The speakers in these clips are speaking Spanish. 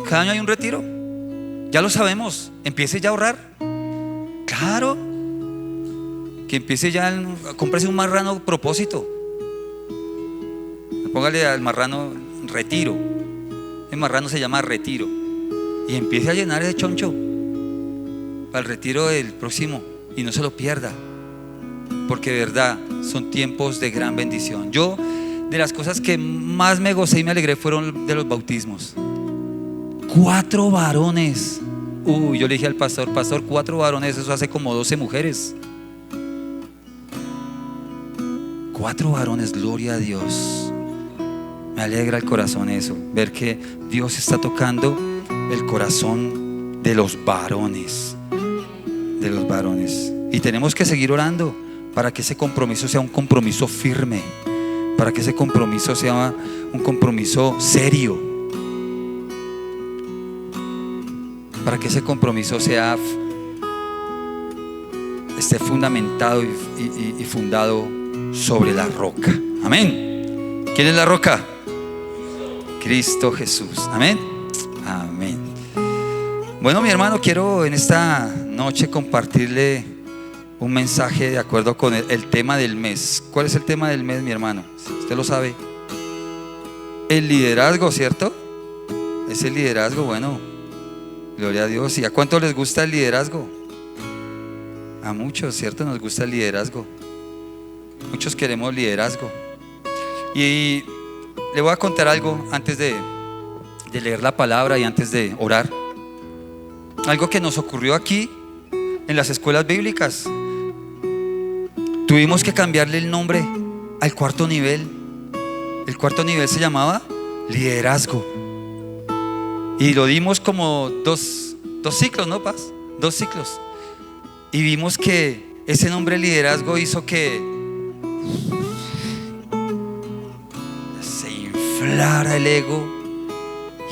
Cada año hay un retiro. Ya lo sabemos. Empiece ya a ahorrar. Claro. Que empiece ya a comprarse un marrano a propósito. Póngale al marrano retiro. El marrano se llama retiro. Y empiece a llenar ese choncho para el retiro del próximo. Y no se lo pierda. Porque de verdad son tiempos de gran bendición. Yo, de las cosas que más me gocé y me alegré fueron de los bautismos. 4 varones. Yo le dije al pastor, 4 varones, eso hace como 12 mujeres. 4 varones, gloria a Dios. Me alegra el corazón eso, ver que Dios está tocando el corazón de los varones. De los varones. Y tenemos que seguir orando para que ese compromiso sea un compromiso firme, para que ese compromiso sea un compromiso serio, para que ese compromiso esté fundamentado y fundado sobre la roca. Amén. ¿Quién es la roca? Cristo Jesús. Amén. Amén. Bueno, mi hermano, quiero en esta noche compartirle un mensaje de acuerdo con el tema del mes. ¿Cuál es el tema del mes, mi hermano? Usted lo sabe. El liderazgo, ¿cierto? Es el liderazgo. Bueno, gloria a Dios. ¿Y a cuántos les gusta el liderazgo? A muchos, ¿cierto? Nos gusta el liderazgo. Muchos queremos liderazgo. Y le voy a contar algo antes de leer la palabra y antes de orar. Algo que nos ocurrió aquí en las escuelas bíblicas. Tuvimos que cambiarle el nombre al 4º nivel. El 4º nivel se llamaba liderazgo. Y lo dimos como dos ciclos, ¿no, Paz? 2 ciclos. Y vimos que ese nombre liderazgo hizo que se inflara el ego.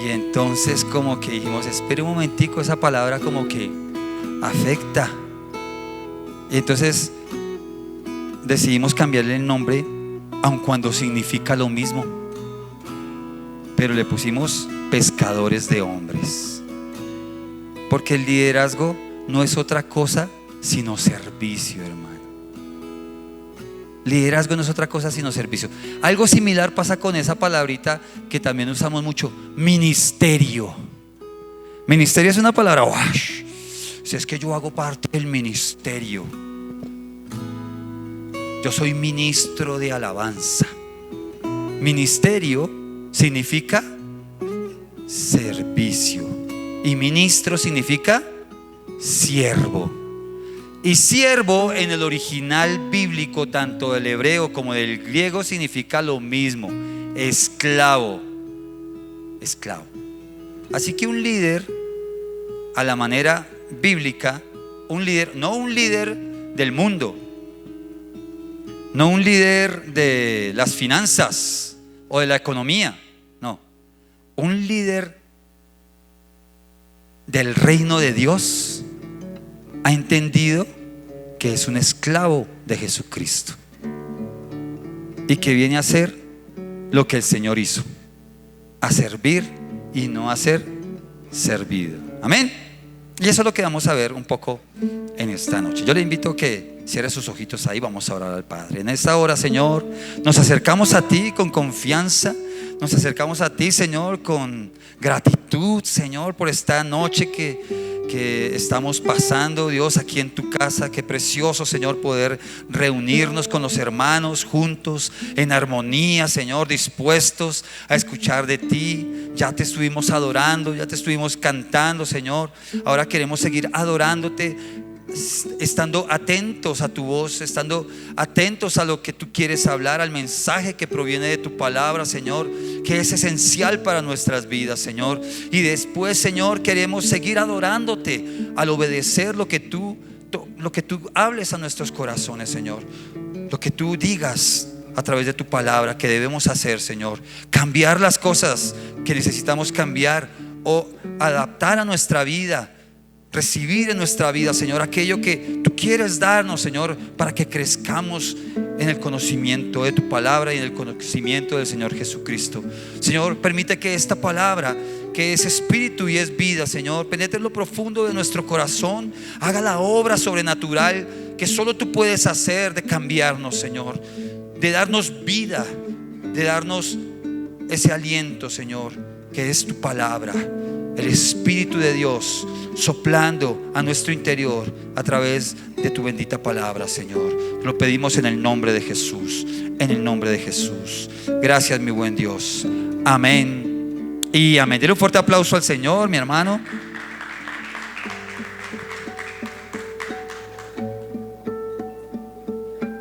Y entonces como que dijimos, espere un momentico, esa palabra como que afecta. Y entonces decidimos cambiarle el nombre, aun cuando significa lo mismo, pero le pusimos pescadores de hombres, porque el liderazgo no es otra cosa sino servicio, hermano. Liderazgo no es otra cosa sino servicio. Algo similar pasa con esa palabrita que también usamos mucho, ministerio. Ministerio es una palabra, si es que yo hago parte del ministerio, yo soy ministro de alabanza. Ministerio significa servicio y ministro significa siervo. Y siervo en el original bíblico, tanto del hebreo como del griego, significa lo mismo: esclavo. Esclavo. Así que un líder, a la manera bíblica, un líder, no un líder del mundo, no un líder de las finanzas o de la economía, no, un líder del reino de Dios ha entendido que es un esclavo de Jesucristo y que viene a hacer lo que el Señor hizo, a servir y no a ser servido. Amén. Y eso es lo que vamos a ver un poco en esta noche. Yo le invito a que cierre sus ojitos ahí. Vamos a orar al Padre. En esta hora, Señor, nos acercamos a ti con confianza. Nos acercamos a ti, Señor, con gratitud, Señor, por esta noche que estamos pasando, Dios, aquí en tu casa. Qué precioso, Señor, poder reunirnos con los hermanos juntos, en armonía, Señor, dispuestos a escuchar de ti. Ya te estuvimos adorando, ya te estuvimos cantando, Señor. Ahora queremos seguir adorándote, estando atentos a tu voz, estando atentos a lo que tú quieres hablar, al mensaje que proviene de tu palabra, Señor, que es esencial para nuestras vidas, Señor. Y después, Señor, queremos seguir adorándote al obedecer lo que tú hables a nuestros corazones, Señor, lo que tú digas a través de tu palabra que debemos hacer, Señor. Cambiar las cosas que necesitamos cambiar o adaptar a nuestra vida recibir en nuestra vida, Señor, aquello que tú quieres darnos, Señor, para que crezcamos en el conocimiento de tu palabra y en el conocimiento del Señor Jesucristo. Señor, permite que esta palabra, que es espíritu y es vida, Señor, penetre en lo profundo de nuestro corazón, haga la obra sobrenatural que solo tú puedes hacer, de cambiarnos, Señor, de darnos vida, de darnos ese aliento, Señor, que es tu palabra, el Espíritu de Dios soplando a nuestro interior a través de tu bendita palabra, Señor. Lo pedimos en el nombre de Jesús, en el nombre de Jesús. Gracias, mi buen Dios. Amén y amén. Dele un fuerte aplauso al Señor, mi hermano.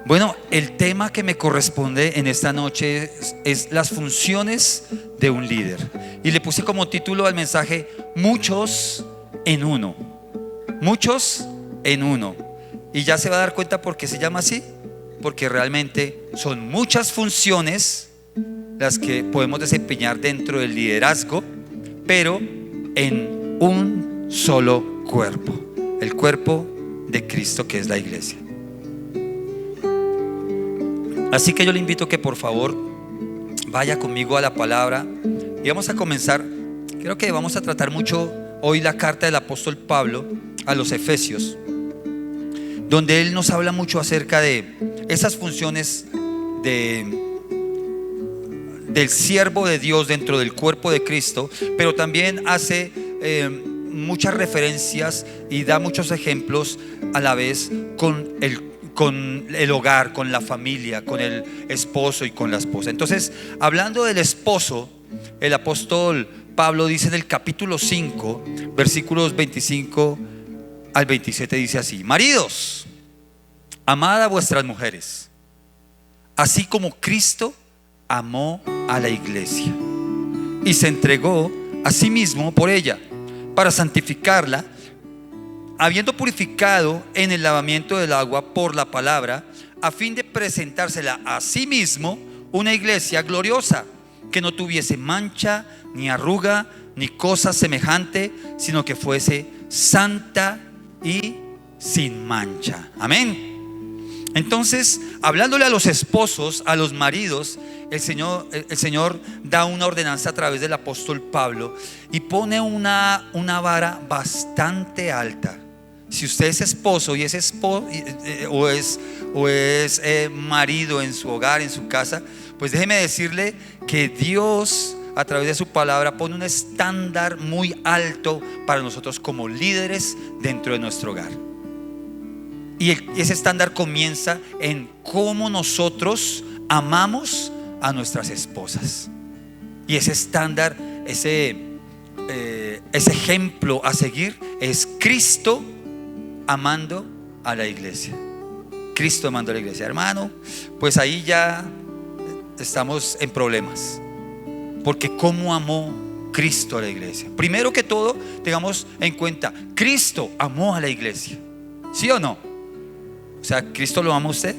Bueno, el tema que me corresponde en esta noche es las funciones de un líder. Y le puse como título al mensaje: muchos en uno. Muchos en uno. Y ya se va a dar cuenta por qué se llama así. Porque realmente son muchas funciones las que podemos desempeñar dentro del liderazgo, pero en un solo cuerpo. El cuerpo de Cristo, que es la iglesia. Así que yo le invito que por favor vaya conmigo a la palabra y vamos a comenzar. Creo que vamos a tratar mucho hoy la carta del apóstol Pablo a los Efesios, donde él nos habla mucho acerca de esas funciones del siervo de Dios dentro del cuerpo de Cristo, pero también hace muchas referencias y da muchos ejemplos a la vez con el hogar, con la familia, con el esposo y con la esposa. Entonces, hablando del esposo, el apóstol Pablo dice en el capítulo 5, versículos 25 al 27, dice así: maridos, amad a vuestras mujeres, así como Cristo amó a la iglesia y se entregó a sí mismo por ella, para santificarla, habiendo purificado en el lavamiento del agua por la palabra, a fin de presentársela a sí mismo una iglesia gloriosa, que no tuviese mancha, ni arruga, ni cosa semejante, sino que fuese santa y sin mancha. Amén. Entonces, hablándole a los esposos, a los maridos, el Señor da una ordenanza a través del apóstol Pablo y pone una vara bastante alta. Si usted es esposo y es marido en su hogar, en su casa, pues déjeme decirle que Dios a través de su palabra pone un estándar muy alto para nosotros como líderes dentro de nuestro hogar. Y ese estándar comienza en cómo nosotros amamos a nuestras esposas. Y ese estándar, ese ejemplo a seguir es Cristo amando a la iglesia. Cristo amando a la iglesia. Hermano, pues ahí ya estamos en problemas, porque ¿cómo amó Cristo a la iglesia? Primero que todo, tengamos en cuenta, Cristo amó a la iglesia, ¿sí o no? O sea, ¿Cristo lo ama a usted?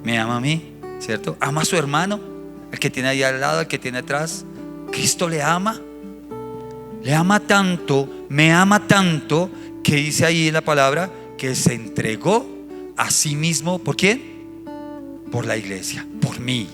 Me ama a mí, ¿cierto? Ama a su hermano, el que tiene ahí al lado, el que tiene atrás. Cristo le ama tanto, me ama tanto, que dice ahí en la palabra que se entregó a sí mismo. ¿Por quién? Por la iglesia, por mí.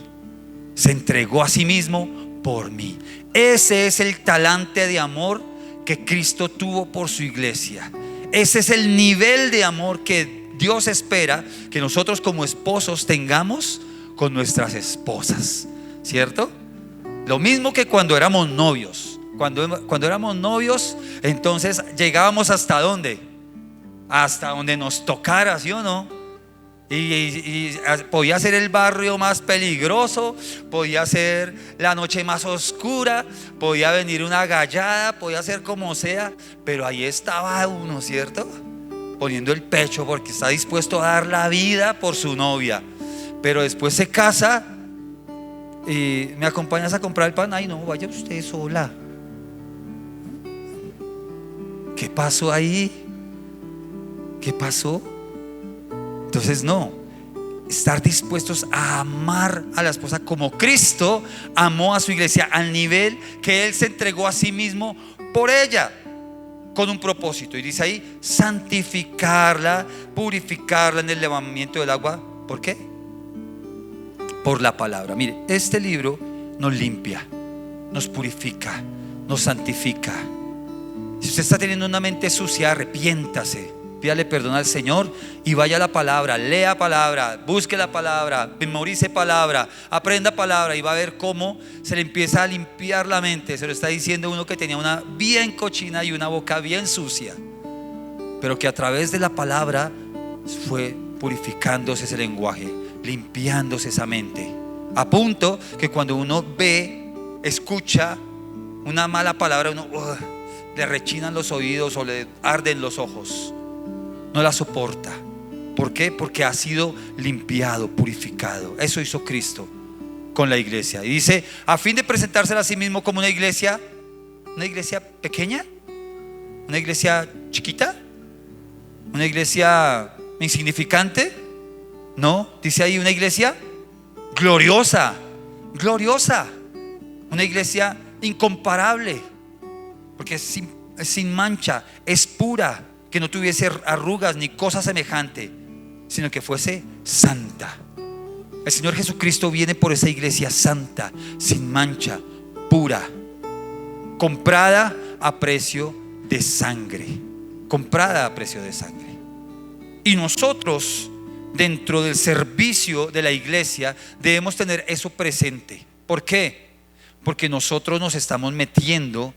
Se entregó a sí mismo por mí. Ese es el talante de amor que Cristo tuvo por su iglesia. Ese es el nivel de amor que Dios espera que nosotros como esposos tengamos con nuestras esposas, ¿cierto? Lo mismo que cuando éramos novios. Cuando éramos novios, entonces llegábamos ¿hasta dónde? Hasta donde nos tocara, ¿sí o no? Y podía ser el barrio más peligroso, podía ser la noche más oscura, podía venir una gallada, podía ser como sea, pero ahí estaba uno, ¿cierto? Poniendo el pecho porque está dispuesto a dar la vida por su novia. Pero después se casa y me acompañas a comprar el pan. Ay, no, vaya usted sola. ¿Qué pasó ahí? ¿Qué pasó? Entonces no, estar dispuestos a amar a la esposa como Cristo amó a su iglesia, al nivel que Él se entregó a sí mismo por ella. con un propósito. Y dice ahí, santificarla, purificarla en el lavamiento del agua. ¿Por qué? Por la palabra. Mire, este libro nos limpia, nos purifica, nos santifica. Si usted está teniendo una mente sucia, arrepiéntase, pídale perdón al Señor y vaya a la palabra, lea palabra, busque la palabra, memorice palabra, aprenda palabra, y va a ver cómo se le empieza a limpiar la mente. Se lo está diciendo uno que tenía una bien cochina y una boca bien sucia, pero que a través de la palabra fue purificándose ese lenguaje, limpiándose esa mente, a punto que cuando uno ve, escucha una mala palabra, uno le rechinan los oídos o le arden los ojos, no la soporta. ¿Por qué? Porque ha sido limpiado, purificado. Eso hizo Cristo con la iglesia. Y dice, a fin de presentársela a sí mismo como una iglesia pequeña, una iglesia chiquita, una iglesia insignificante. No, dice ahí una iglesia gloriosa, una iglesia incomparable, porque es sin mancha, es pura, que no tuviese arrugas ni cosa semejante, sino que fuese santa. El Señor Jesucristo viene por esa iglesia santa, sin mancha, pura, comprada a precio de sangre, Y nosotros, dentro del servicio de la iglesia, debemos tener eso presente. ¿Por qué? Porque nosotros nos estamos metiendo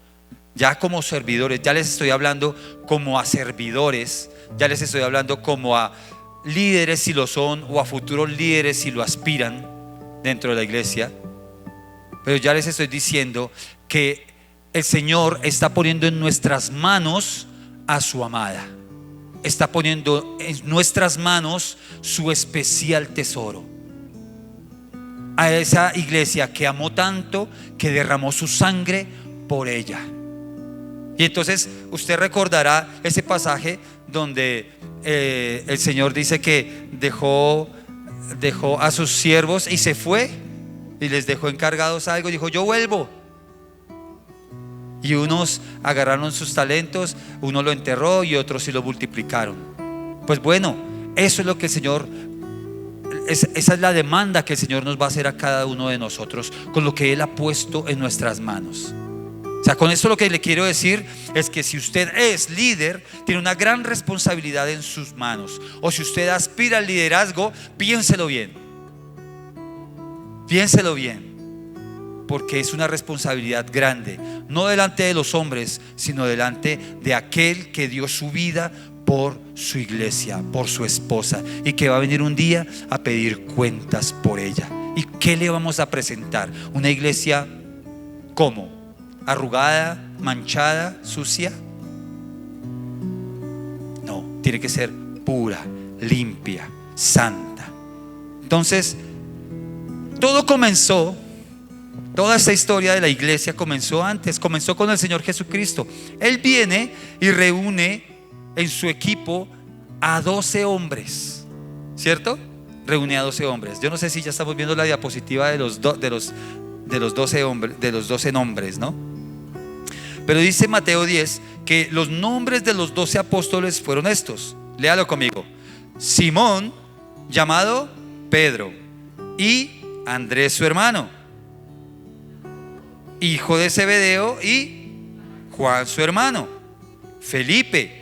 ya como servidores. Ya les estoy hablando como a servidores, ya les estoy hablando como a líderes si lo son, o a futuros líderes si lo aspiran dentro de la iglesia. Pero ya les estoy diciendo que el Señor está poniendo en nuestras manos a su amada, está poniendo en nuestras manos su especial tesoro, a esa iglesia que amó tanto, que derramó su sangre por ella. Y entonces usted recordará ese pasaje donde el Señor dice que dejó a sus siervos y se fue, y les dejó encargados algo, y dijo: yo vuelvo. Y unos agarraron sus talentos, uno lo enterró y otros sí lo multiplicaron. Pues bueno, eso es lo que el Señor, esa es la demanda que el Señor nos va a hacer a cada uno de nosotros con lo que Él ha puesto en nuestras manos. O sea, con esto lo que le quiero decir es que si usted es líder, tiene una gran responsabilidad en sus manos. O si usted aspira al liderazgo, piénselo bien, porque es una responsabilidad grande, no delante de los hombres, sino delante de aquel que dio su vida por su iglesia, por su esposa, y que va a venir un día a pedir cuentas por ella. ¿Y qué le vamos a presentar? ¿Una iglesia cómo? ¿Arrugada, manchada, sucia? No, tiene que ser pura, limpia, santa. Entonces, toda esta historia de la iglesia comenzó antes, comenzó con el Señor Jesucristo. Él viene y reúne en su equipo a 12 hombres, ¿cierto? Reúne a 12 hombres. Yo no sé si ya estamos viendo la diapositiva de los 12 hombres, de los 12 nombres, ¿no? Pero dice Mateo 10 que los nombres de los 12 apóstoles fueron estos. Léalo conmigo: Simón, llamado Pedro, y Andrés su hermano, hijo de Zebedeo, y Juan su hermano, Felipe,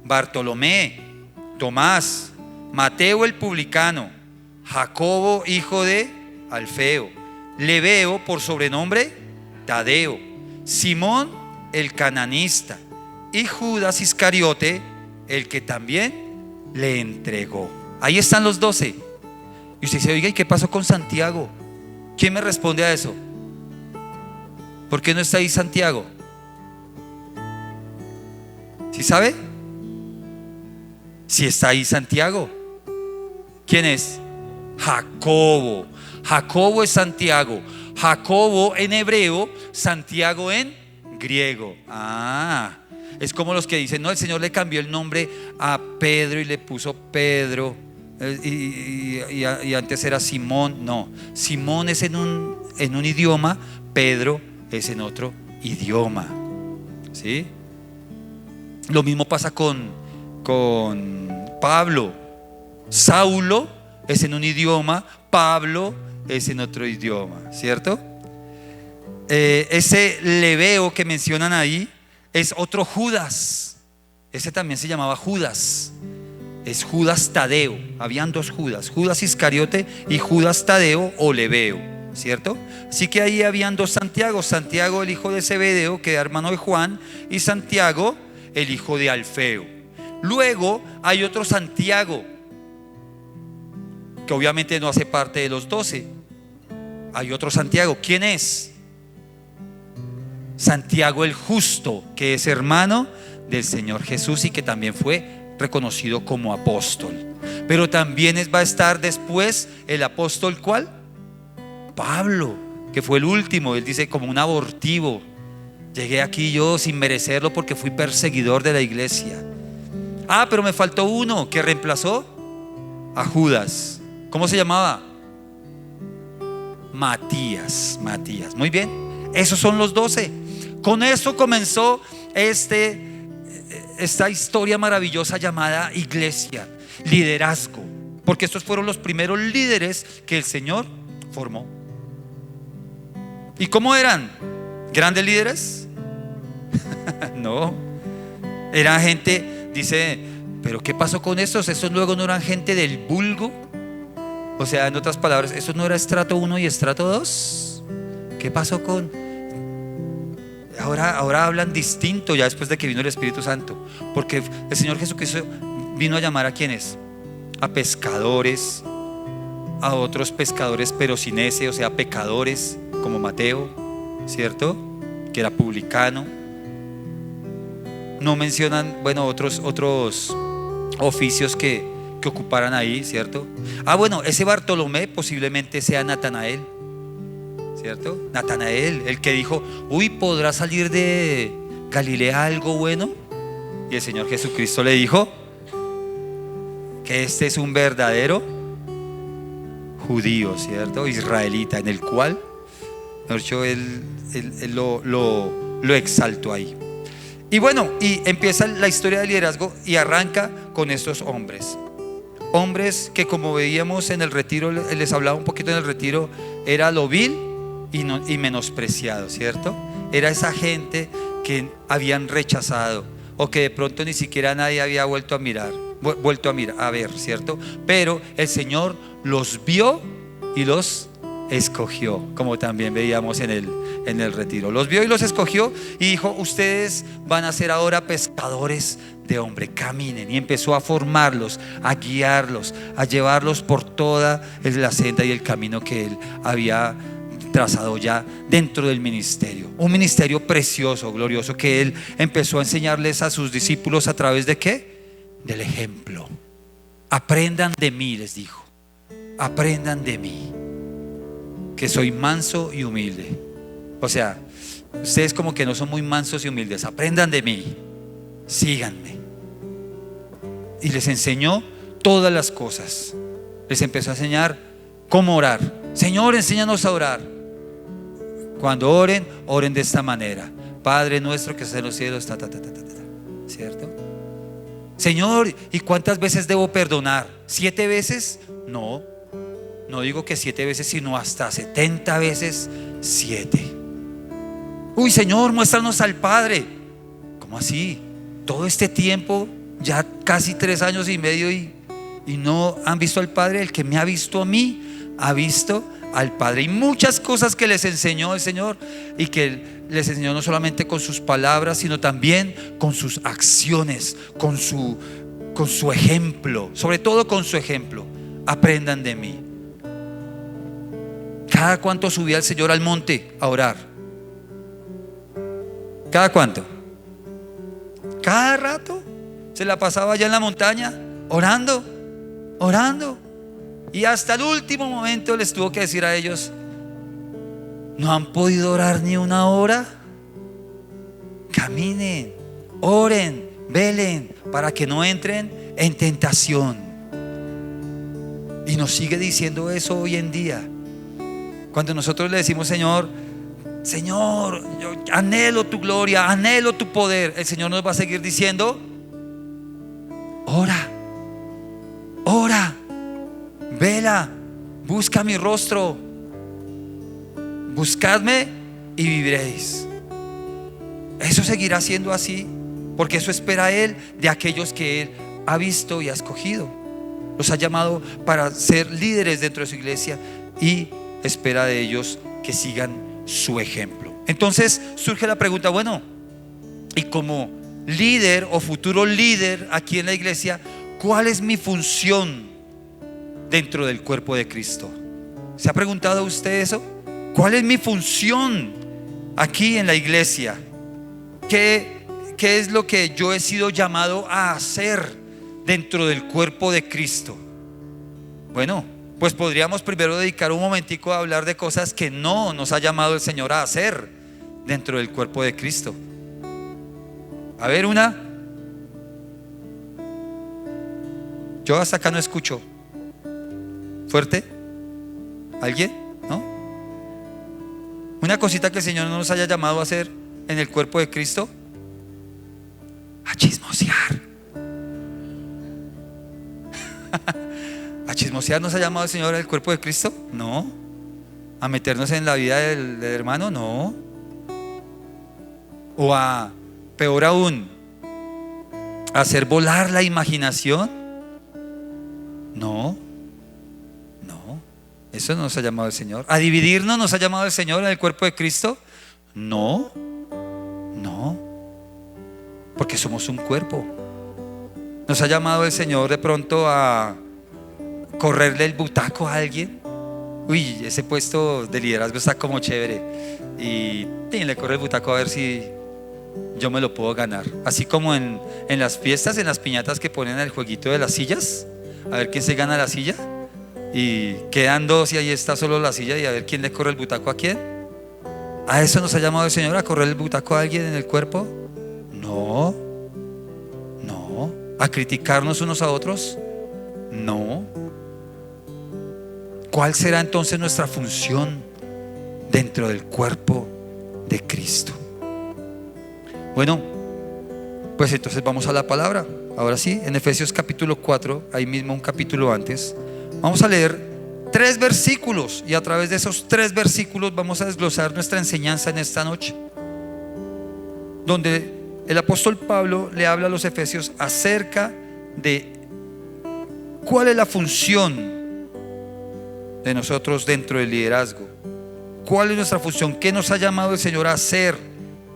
Bartolomé, Tomás, Mateo el publicano, Jacobo hijo de Alfeo, Lebeo por sobrenombre Tadeo, Simón el cananista, y Judas Iscariote, el que también le entregó. Ahí están los 12. Y usted dice: oiga, ¿y qué pasó con Santiago? ¿Quién me responde a eso? ¿Por qué no está ahí Santiago? ¿Sí sabe? Si está ahí Santiago. ¿Quién es? Jacobo. Jacobo es Santiago. Jacobo en hebreo, Santiago en griego. Es como los que dicen: no, el Señor le cambió el nombre a Pedro y le puso Pedro, y antes era Simón. No, Simón es en un idioma, Pedro es en otro idioma, ¿sí? Lo mismo pasa con Pablo. Saulo es en un idioma, Pablo es en otro idioma, ¿cierto? Ese Lebeo que mencionan ahí es otro Judas. Ese también se llamaba Judas. Es Judas Tadeo. Habían dos Judas, Judas Iscariote y Judas Tadeo o Lebeo, ¿cierto? Así que ahí habían dos Santiagos: Santiago el hijo de Zebedeo, que era hermano de Juan, y Santiago el hijo de Alfeo. Luego hay otro Santiago, que obviamente no hace parte de los 12. Hay otro Santiago. ¿Quién es? Santiago el justo, que es hermano del Señor Jesús y que también fue reconocido como apóstol. Pero también va a estar después el apóstol, ¿cuál? Pablo, que fue el último. Él dice, como un abortivo, llegué aquí yo sin merecerlo porque fui perseguidor de la iglesia. Pero me faltó uno que reemplazó a Judas. ¿Cómo se llamaba? Matías. Muy bien, esos son los 12. Con eso comenzó esta historia maravillosa llamada iglesia, liderazgo, porque estos fueron los primeros líderes que el Señor formó. ¿Y cómo eran? ¿Grandes líderes? No, era gente, dice, pero ¿qué pasó con estos? Estos luego no eran gente del vulgo. O sea, en otras palabras, ¿eso no era estrato 1 y estrato 2? ¿Qué pasó con...? Ahora hablan distinto ya después de que vino el Espíritu Santo, porque el Señor Jesucristo vino a llamar a quienes, a pescadores, a otros pescadores pero sin ese, o sea, pecadores, como Mateo, ¿cierto? Que era publicano. No mencionan, bueno, otros oficios que ocuparan ahí, ¿cierto? Bueno, ese Bartolomé posiblemente sea Natanael, ¿cierto? Natanael, el que dijo, ¿podrá salir de Galilea algo bueno? Y el Señor Jesucristo le dijo que este es un verdadero judío, ¿cierto? Israelita, en el cual, de hecho, él lo exaltó ahí. Y bueno, y empieza la historia del liderazgo y arranca con estos hombres. Hombres que, como veíamos en el retiro, les hablaba un poquito en el retiro, era lo vil y menospreciado, ¿cierto? Era esa gente que habían rechazado o que de pronto ni siquiera nadie había vuelto a ver, ¿cierto? Pero el Señor los vio y los escogió, como también veíamos en el retiro. Los vio y los escogió y dijo, ustedes van a ser ahora pescadores de hombre, caminen. Y empezó a formarlos, a guiarlos, a llevarlos por toda la senda y el camino que él había trazado ya dentro del ministerio. Un ministerio precioso, glorioso, que él empezó a enseñarles a sus discípulos a través de ¿qué? Del ejemplo. Aprendan de mí, les dijo. Aprendan de mí, que soy manso y humilde. O sea, ustedes como que no son muy mansos y humildes. Aprendan de mí, síganme. Y les enseñó todas las cosas. Les empezó a enseñar cómo orar. Señor, enséñanos a orar. Cuando oren, oren de esta manera: Padre nuestro que estás en los cielos, ¿cierto? Señor, ¿y cuántas veces debo perdonar? ¿7 veces? No digo que 7 veces, sino hasta 70 veces 7. Señor, muéstranos al Padre. ¿Cómo así? Todo este tiempo, ya casi 3 años y medio, y no han visto al Padre. El que me ha visto a mí, ha visto al Padre. Y muchas cosas que les enseñó el Señor, y que les enseñó no solamente con sus palabras, sino también con sus acciones, con su ejemplo, sobre todo con su ejemplo. Aprendan de mí. ¿Cada cuánto subía el Señor al monte a orar? ¿Cada cuánto? Cada rato se la pasaba allá en la montaña orando. Y hasta el último momento les tuvo que decir a ellos: ¿no han podido orar ni una hora? Caminen, oren, velen, para que no entren en tentación. Y nos sigue diciendo eso hoy en día. Cuando nosotros le decimos: Señor, Señor, yo anhelo tu gloria, anhelo tu poder, el Señor nos va a seguir diciendo: ora, ora, vela, busca mi rostro, buscadme y viviréis. Eso seguirá siendo así, porque eso espera Él de aquellos que Él ha visto y ha escogido. Los ha llamado para ser líderes dentro de su iglesia y espera de ellos que sigan su ejemplo. Entonces surge la pregunta: bueno, y como líder o futuro líder aquí en la iglesia, ¿cuál es mi función dentro del cuerpo de Cristo? ¿Se ha preguntado usted eso? ¿Cuál es mi función aquí en la iglesia? ¿Qué es lo que yo he sido llamado a hacer dentro del cuerpo de Cristo? Bueno, pues podríamos primero dedicar un momentico a hablar de cosas que no nos ha llamado el Señor a hacer dentro del cuerpo de Cristo. A ver, una. Yo hasta acá no escucho. ¿Fuerte? ¿Alguien? ¿No? Una cosita que el Señor no nos haya llamado a hacer en el cuerpo de Cristo: a chismosear. ¿A chismosear nos ha llamado el Señor al cuerpo de Cristo? No. ¿A meternos en la vida del hermano? No. O a, peor aún, a hacer volar la imaginación. No. No. Eso no nos ha llamado el Señor. ¿A dividirnos nos ha llamado el Señor en el cuerpo de Cristo? No. No. Porque somos un cuerpo. ¿Nos ha llamado el Señor de pronto a correrle el butaco a alguien? Uy, ese puesto de liderazgo está como chévere, y le corre el butaco a ver si yo me lo puedo ganar. Así como en las fiestas, en las piñatas que ponen el jueguito de las sillas, a ver quién se gana la silla, y quedan dos y ahí está solo la silla, y a ver quién le corre el butaco a quién. ¿A eso nos ha llamado el Señor, a correr el butaco a alguien en el cuerpo? No. No. ¿A criticarnos unos a otros? No. ¿Cuál será entonces nuestra función dentro del cuerpo de Cristo? Bueno, pues entonces vamos a la palabra. Ahora sí, en Efesios capítulo 4, ahí mismo un capítulo antes, vamos a leer 3 versículos, y a través de esos 3 versículos vamos a desglosar nuestra enseñanza en esta noche, donde el apóstol Pablo le habla a los efesios acerca de cuál es la función de nosotros dentro del liderazgo, cuál es nuestra función, qué nos ha llamado el Señor a hacer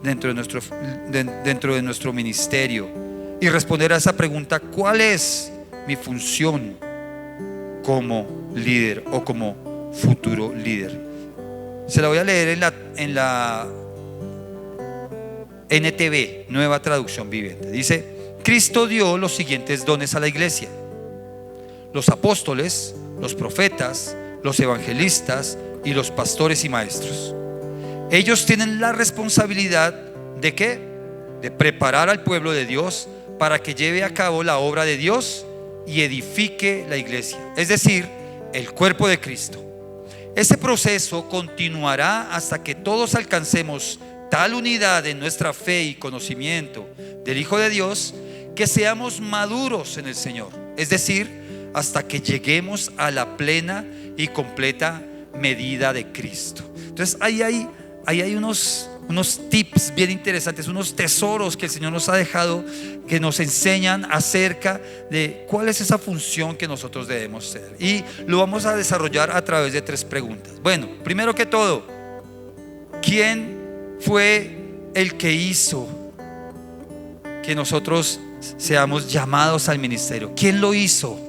dentro de nuestro ministerio, y responder a esa pregunta: ¿cuál es mi función como líder o como futuro líder? Se la voy a leer en la NTV, Nueva Traducción Viviente. Dice: Cristo dio los siguientes dones a la iglesia: los apóstoles, los profetas, los evangelistas y los pastores y maestros. Ellos tienen la responsabilidad ¿de qué? De preparar al pueblo de Dios para que lleve a cabo la obra de Dios y edifique la iglesia, es decir, el cuerpo de Cristo. Ese proceso continuará hasta que todos alcancemos tal unidad en nuestra fe y conocimiento del Hijo de Dios, que seamos maduros en el Señor, es decir, hasta que lleguemos a la plena y completa medida de Cristo. Entonces ahí hay unos tips bien interesantes, unos tesoros que el Señor nos ha dejado, que nos enseñan acerca de cuál es esa función que nosotros debemos tener, y lo vamos a desarrollar a través de 3 preguntas. Bueno, primero que todo, ¿quién fue el que hizo que nosotros seamos llamados al ministerio? ¿Quién lo hizo?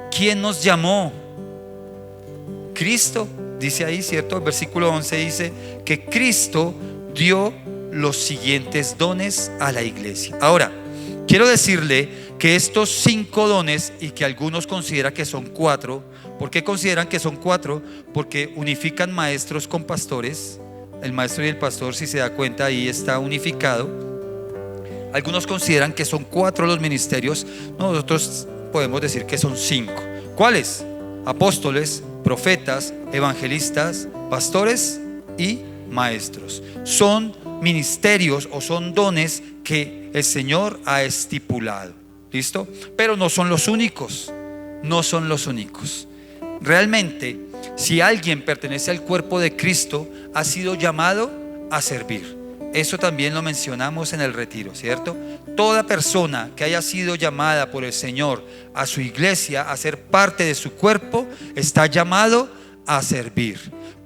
¿Quién nos llamó? Cristo, dice ahí, ¿cierto? El versículo 11 dice que Cristo dio los siguientes dones a la iglesia. Ahora, quiero decirle que estos 5 dones, y que algunos consideran que son 4, ¿por qué consideran que son 4? Porque unifican maestros con pastores. El maestro y el pastor, si se da cuenta, ahí está unificado. Algunos consideran que son 4 los ministerios. Nosotros podemos decir que son 5. ¿Cuáles? Apóstoles, profetas, evangelistas, pastores y maestros. Son ministerios o son dones que el Señor ha estipulado. ¿Listo? Pero no son los únicos. No son los únicos. Realmente, si alguien pertenece al cuerpo de Cristo, ha sido llamado a servir. Eso también lo mencionamos en el retiro, ¿cierto? Toda persona que haya sido llamada por el Señor a su iglesia, a ser parte de su cuerpo, está llamado a servir.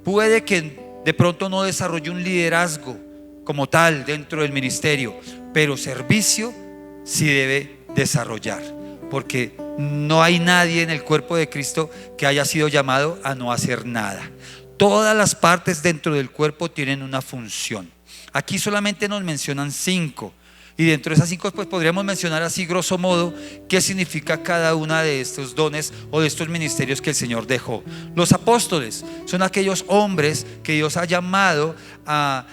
Puede que de pronto no desarrolle un liderazgo como tal dentro del ministerio, pero servicio sí debe desarrollar, porque no hay nadie en el cuerpo de Cristo que haya sido llamado a no hacer nada. Todas las partes dentro del cuerpo tienen una función. Aquí solamente nos mencionan 5, y dentro de esas 5 pues podríamos mencionar así grosso modo qué significa cada una de estos dones o de estos ministerios que el Señor dejó. Los apóstoles son aquellos hombres que Dios ha llamado a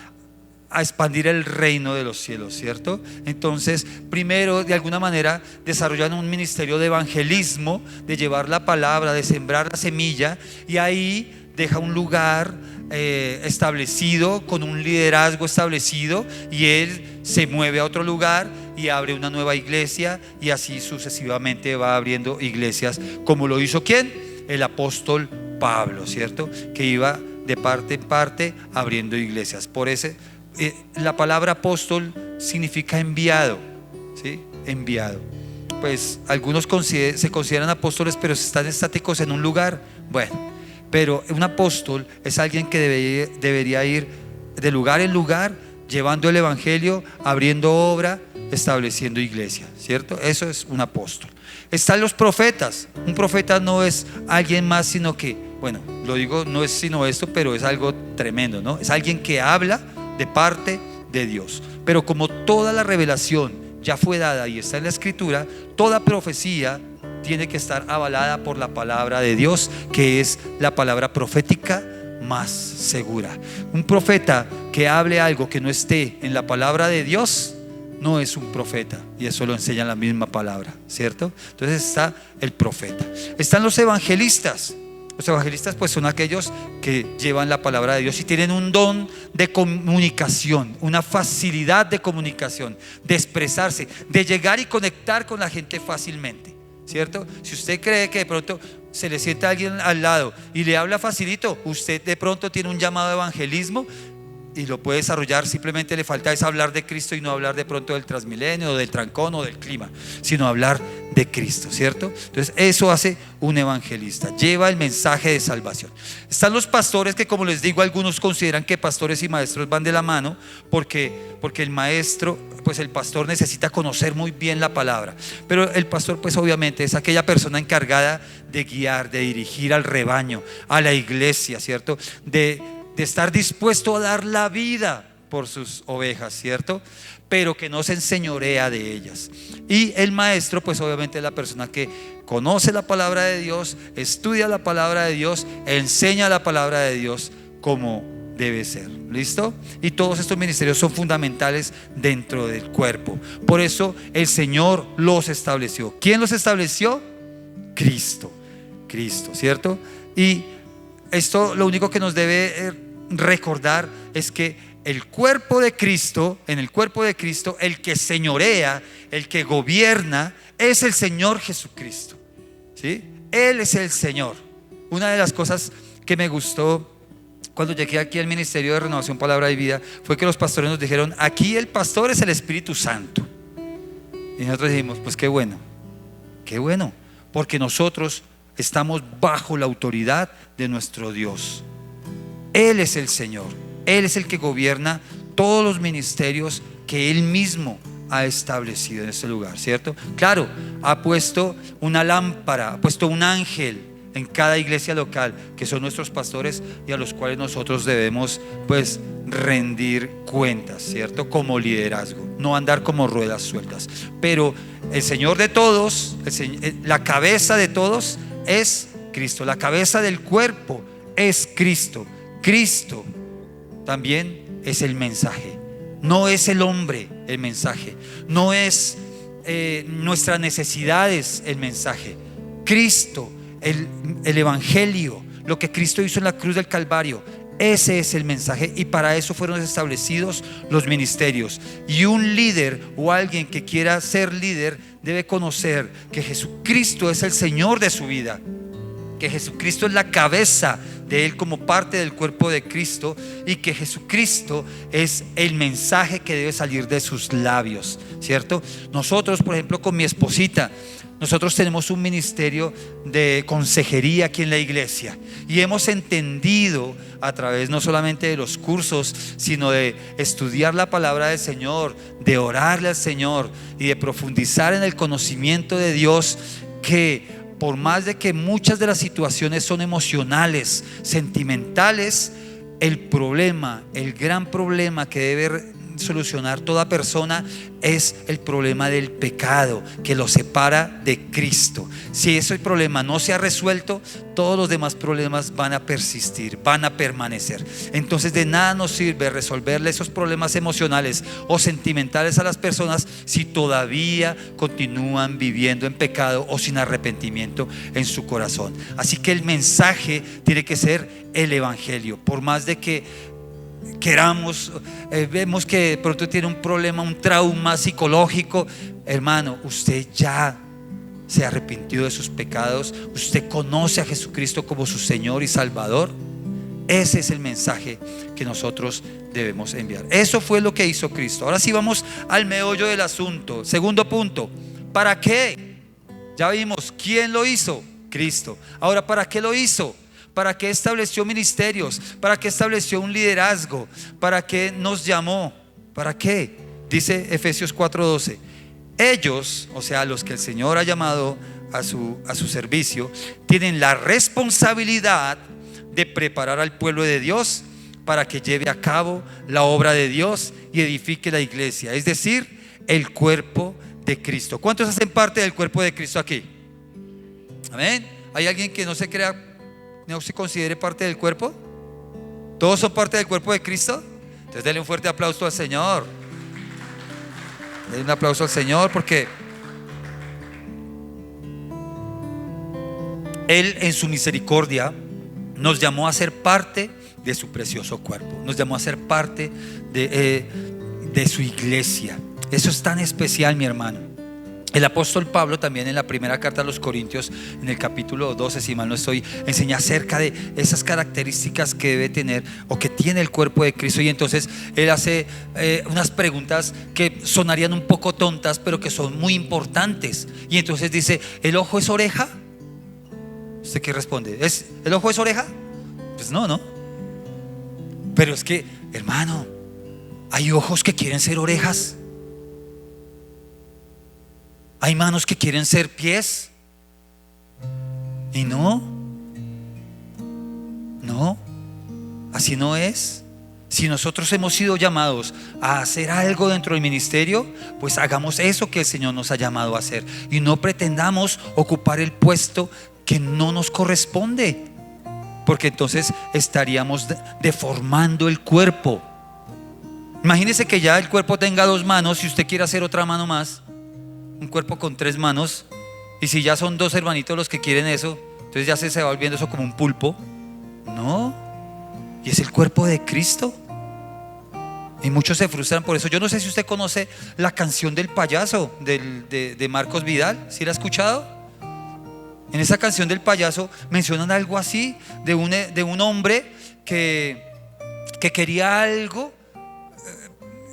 expandir el reino de los cielos, ¿cierto? Entonces, primero, de alguna manera, desarrollan un ministerio de evangelismo, de llevar la palabra, de sembrar la semilla, y ahí deja un lugar establecido, con un liderazgo establecido, y él se mueve a otro lugar y abre una nueva iglesia, y así sucesivamente va abriendo iglesias, como lo hizo ¿quién? El apóstol Pablo, ¿cierto? Que iba de parte en parte abriendo iglesias. Por eso la palabra apóstol significa enviado, ¿sí? Enviado. Pues algunos se consideran apóstoles, pero están estáticos en un lugar. Bueno, pero un apóstol es alguien que debería ir de lugar en lugar, llevando el evangelio, abriendo obra, estableciendo iglesia, ¿cierto? Eso es un apóstol. Están los profetas. Un profeta no es alguien más, sino que, bueno, lo digo, no es sino esto, pero es algo tremendo, ¿no? Es alguien que habla de parte de Dios. Pero como toda la revelación ya fue dada y está en la escritura, toda profecía tiene que estar avalada por la palabra de Dios, que es la palabra profética más segura. Un profeta que hable algo que no esté en la palabra de Dios no es un profeta, y eso lo enseña la misma palabra, ¿cierto? Entonces está el profeta. Están los evangelistas. Los evangelistas pues son aquellos que llevan la palabra de Dios y tienen un don de comunicación, una facilidad de comunicación, de expresarse, de llegar y conectar con la gente fácilmente, ¿cierto? Si usted cree que de pronto se le sienta alguien al lado y le habla facilito, usted de pronto tiene un llamado de evangelismo y lo puede desarrollar. Simplemente le falta es hablar de Cristo, y no hablar de pronto del Transmilenio, o del trancón, o del clima, sino hablar de Cristo, ¿cierto? Entonces eso hace un evangelista, lleva el mensaje de salvación. Están los pastores, que como les digo, algunos consideran que pastores y maestros van de la mano, porque el maestro, pues el pastor necesita conocer muy bien la palabra, pero el pastor pues obviamente es aquella persona encargada de guiar, de dirigir al rebaño, a la iglesia, ¿cierto? De estar dispuesto a dar la vida por sus ovejas, ¿cierto? Pero que no se enseñorea de ellas. Y el maestro pues obviamente es la persona que conoce la palabra de Dios, estudia la palabra de Dios, enseña la palabra de Dios como debe ser. ¿Listo? Y todos estos ministerios son fundamentales dentro del cuerpo. Por eso el Señor los estableció. ¿Quién los estableció? Cristo, ¿cierto? Y esto lo único que nos debe recordar es que el cuerpo de Cristo, en el cuerpo de Cristo, el que señorea, el que gobierna, es el Señor Jesucristo, ¿sí? Él es el Señor. Una de las cosas que me gustó cuando llegué aquí al Ministerio de Renovación, Palabra y Vida, fue que los pastores nos dijeron: aquí el pastor es el Espíritu Santo. Y nosotros dijimos: pues qué bueno, porque nosotros estamos bajo la autoridad de nuestro Dios. Él es el Señor, Él es el que gobierna todos los ministerios que Él mismo ha establecido en este lugar, ¿cierto? Claro, ha puesto una lámpara, ha puesto un ángel en cada iglesia local, que son nuestros pastores, y a los cuales nosotros debemos pues rendir cuentas, ¿cierto? Como liderazgo, no andar como ruedas sueltas. Pero el Señor de todos, la cabeza de todos es Cristo, la cabeza del cuerpo es Cristo. Cristo también es el mensaje, no es el hombre el mensaje, no es nuestras necesidades el mensaje. Cristo, el evangelio, lo que Cristo hizo en la cruz del Calvario, Ese es el mensaje, y para eso fueron establecidos los ministerios. Y un líder o alguien que quiera ser líder debe conocer que Jesucristo es el Señor de su vida, que Jesucristo es la cabeza de él como parte del cuerpo de Cristo, y que Jesucristo es el mensaje que debe salir de sus labios, ¿cierto? Nosotros, por ejemplo, con mi esposita, nosotros tenemos un ministerio de consejería aquí en la iglesia, y hemos entendido a través no solamente de los cursos, sino de estudiar la palabra del Señor, de orarle al Señor y de profundizar en el conocimiento de Dios, que por más de que muchas de las situaciones son emocionales, sentimentales, el problema, el gran problema que debe solucionar toda persona es el problema del pecado que lo separa de Cristo. Si ese problema no se ha resuelto, todos los demás problemas van a persistir, van a permanecer. Entonces de nada nos sirve resolverle esos problemas emocionales o sentimentales a las personas si todavía continúan viviendo en pecado o sin arrepentimiento en su corazón. Así que el mensaje tiene que ser el evangelio. Por más de que queramos, vemos que de pronto tiene un problema, un trauma psicológico, hermano, usted ya se arrepintió de sus pecados, usted conoce a Jesucristo como su Señor y Salvador. Ese es el mensaje que nosotros debemos enviar. Eso fue lo que hizo Cristo. Ahora sí vamos al meollo del asunto. Segundo punto, ¿para qué? Ya vimos quién lo hizo, Cristo. Ahora, ¿para qué lo hizo? ¿Para qué estableció ministerios? ¿Para qué estableció un liderazgo? ¿Para qué nos llamó? ¿Para qué? Dice Efesios 4:12. Ellos, o sea, los que el Señor ha llamado a su servicio, tienen la responsabilidad de preparar al pueblo de Dios para que lleve a cabo la obra de Dios y edifique la iglesia, es decir, el cuerpo de Cristo. ¿Cuántos hacen parte del cuerpo de Cristo aquí? Amén. ¿Hay alguien que no se crea, no se considere parte del cuerpo? ¿Todos son parte del cuerpo de Cristo? Entonces denle un fuerte aplauso al Señor. Denle un aplauso al Señor, porque Él en su misericordia nos llamó a ser parte de su precioso cuerpo, nos llamó a ser parte de su iglesia. Eso es tan especial, mi hermano. El apóstol Pablo también en la primera carta a los Corintios, en el capítulo 12, si mal no estoy, enseña acerca de esas características que debe tener o que tiene el cuerpo de Cristo. Y entonces él hace unas preguntas que sonarían un poco tontas, pero que son muy importantes. Y entonces dice: ¿el ojo es oreja? ¿Usted qué responde? ¿El ojo es oreja? Pues no. Pero es que, hermano, hay ojos que quieren ser orejas. Hay manos que quieren ser pies. Y no, así no es. Si nosotros hemos sido llamados a hacer algo dentro del ministerio, pues hagamos eso que el Señor nos ha llamado a hacer, y no pretendamos ocupar el puesto que no nos corresponde, porque entonces estaríamos deformando el cuerpo. Imagínese que ya el cuerpo tenga 2 manos y usted quiere hacer otra mano más, un cuerpo con 3 manos, y si ya son 2 hermanitos los que quieren eso, entonces ya se va volviendo eso como un pulpo. No, y es el cuerpo de Cristo. Y muchos se frustran por eso. Yo no sé si usted conoce la canción del payaso de Marcos Vidal. ¿Sí la ha escuchado? En esa canción del payaso mencionan algo así de un hombre que quería algo,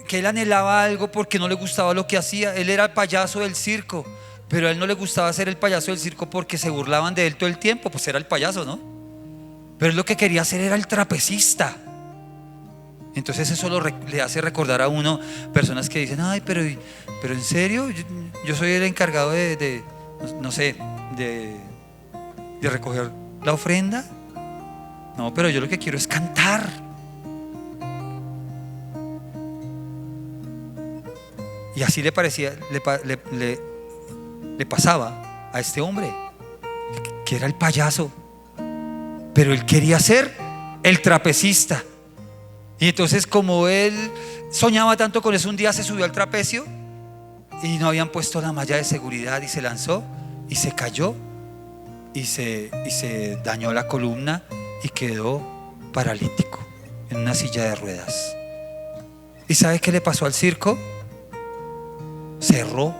que él anhelaba algo porque no le gustaba lo que hacía. Él era el payaso del circo, pero a él no le gustaba ser el payaso del circo porque se burlaban de él todo el tiempo. Pues era el payaso, ¿no? Pero él lo que quería hacer era el trapecista. Entonces eso le hace recordar a uno personas que dicen: ay, pero en serio, yo soy el encargado de recoger la ofrenda. No, pero yo lo que quiero es cantar. Y así le pasaba a este hombre, que era el payaso, pero él quería ser el trapecista. Y entonces, como él soñaba tanto con eso, un día se subió al trapecio y no habían puesto la malla de seguridad, y se lanzó y se cayó y se dañó la columna y quedó paralítico. en una silla de ruedas. ¿Y sabe qué le pasó al circo? Cerró.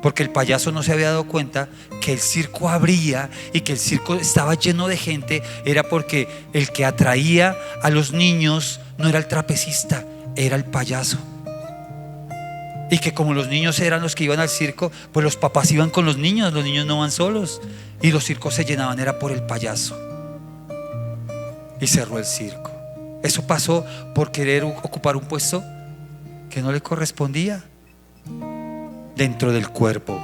Porque el payaso no se había dado cuenta que el circo abría y que el circo estaba lleno de gente. Era porque el que atraía a los niños no era el trapecista, era el payaso. Y que como los niños eran los que iban al circo, pues los papás iban con los niños no van solos. Y los circos se llenaban, era por el payaso. Y cerró el circo. Eso pasó por querer ocupar un puesto que no le correspondía dentro del cuerpo.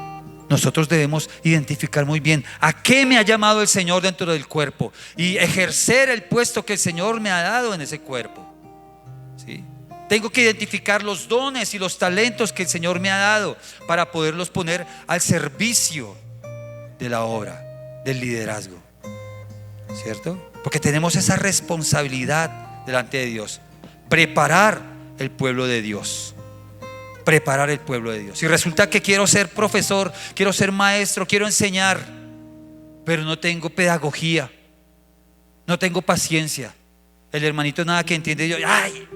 Nosotros debemos identificar muy bien a qué me ha llamado el Señor dentro del cuerpo y ejercer el puesto que el Señor me ha dado en ese cuerpo. ¿Sí? Tengo que identificar los dones y los talentos que el Señor me ha dado para poderlos poner al servicio de la obra, del liderazgo. ¿Cierto? Porque tenemos esa responsabilidad delante de Dios. Preparar el pueblo de Dios. Preparar el pueblo de Dios. Si resulta que quiero ser profesor, quiero ser maestro, quiero enseñar, pero no tengo pedagogía, no tengo paciencia, el hermanito nada que entiende, yo, ¡ay!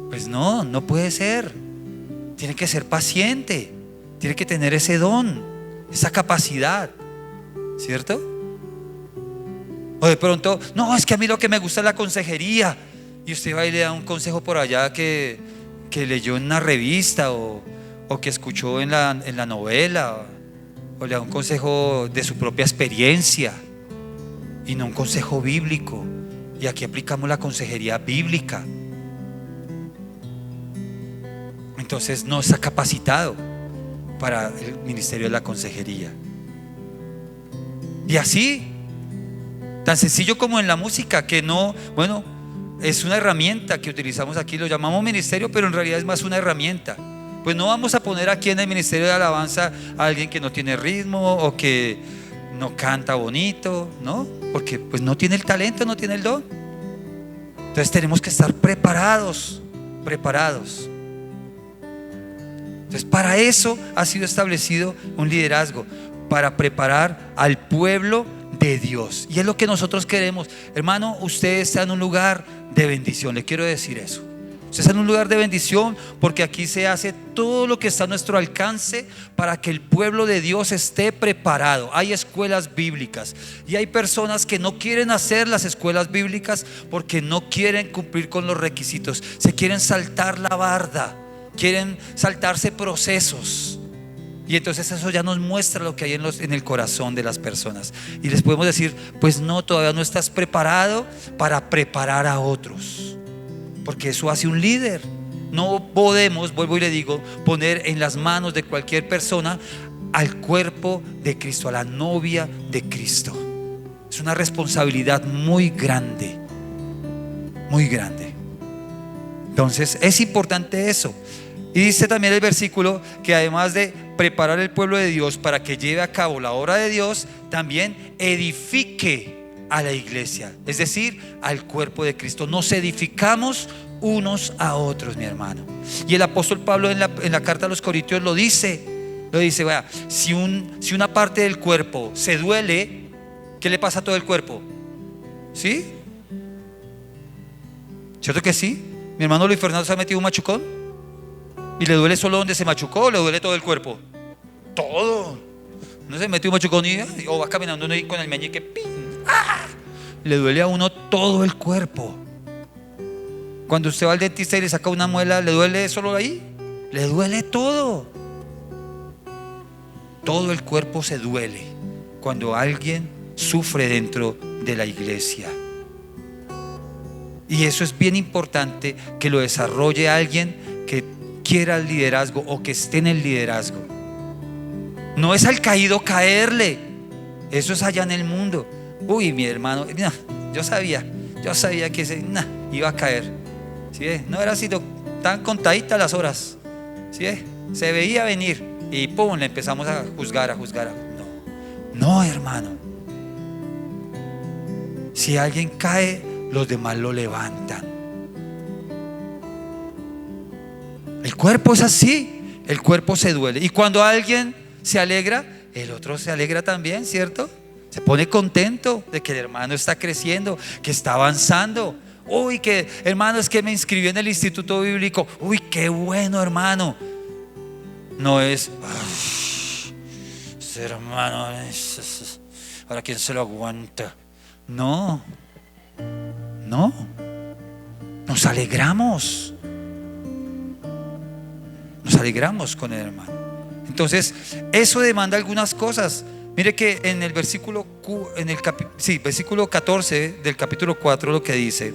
Pues no puede ser. Tiene que ser paciente, tiene que tener ese don, esa capacidad, ¿cierto? O de pronto, no, es que a mí lo que me gusta es la consejería. Y usted va y le da un consejo por allá que leyó en una revista o que escuchó en la novela, o le da un consejo de su propia experiencia y no un consejo bíblico. Y aquí aplicamos la consejería bíblica. Entonces no está capacitado para el ministerio de la consejería. Y así, tan sencillo como en la música, que no, bueno, es una herramienta que utilizamos aquí, lo llamamos ministerio, pero en realidad es más una herramienta. Pues no vamos a poner aquí en el ministerio de alabanza a alguien que no tiene ritmo o que no canta bonito, ¿no? Porque pues no tiene el talento, no tiene el don. Entonces tenemos que estar preparados. Entonces para eso ha sido establecido un liderazgo, para preparar al pueblo de Dios. Y es lo que nosotros queremos. Hermano, usted está en un lugar de bendición, le quiero decir eso. Usted está en un lugar de bendición porque aquí se hace todo lo que está a nuestro alcance para que el pueblo de Dios esté preparado. Hay escuelas bíblicas y hay personas que no quieren hacer las escuelas bíblicas porque no quieren cumplir con los requisitos. Se quieren saltar la barda, quieren saltarse procesos. Y entonces eso ya nos muestra lo que hay en el corazón de las personas. Y les podemos decir, pues no, todavía no estás preparado para preparar a otros. Porque eso hace un líder. No podemos, vuelvo y le digo, poner en las manos de cualquier persona al cuerpo de Cristo, a la novia de Cristo. Es una responsabilidad muy grande. Muy grande. Entonces es importante eso. Y dice también el versículo que además de preparar el pueblo de Dios para que lleve a cabo la obra de Dios, también edifique a la iglesia, es decir, al cuerpo de Cristo. Nos edificamos unos a otros, mi hermano. Y el apóstol Pablo en la carta a los Corintios lo dice, vea, si una parte del cuerpo se duele, ¿qué le pasa a todo el cuerpo? ¿Sí? ¿Cierto que sí? Mi hermano Luis Fernando se ha metido un machucón. ¿Y le duele solo donde se machucó o le duele todo el cuerpo? Todo. No se mete un machucón o va caminando uno ahí con el meñique, ¡pin! ¡Ah! Le duele a uno todo el cuerpo. Cuando usted va al dentista y le saca una muela, ¿le duele solo ahí? Le duele todo. Todo el cuerpo se duele cuando alguien sufre dentro de la iglesia. Y eso es bien importante que lo desarrolle alguien que quiera el liderazgo o que esté en el liderazgo. No es al caído caerle, eso es allá en el mundo. Uy, mi hermano, no, yo sabía que iba a caer. ¿Sí? No era así tan contaditas las horas. ¿Sí? Se veía venir y pum, le empezamos a juzgar. No, hermano. Si alguien cae, los demás lo levantan. El cuerpo es así, el cuerpo se duele. Y cuando alguien se alegra, el otro se alegra también, ¿cierto? Se pone contento de que el hermano está creciendo, que está avanzando. Uy, que hermano, es que me inscribió en el instituto bíblico. Uy, qué bueno, hermano. No es, ese hermano, ahora quién se lo aguanta. No, no. Nos alegramos. Nos alegramos con el hermano. Entonces, eso demanda algunas cosas. Mire que en el versículo, versículo 14 del capítulo 4, lo que dice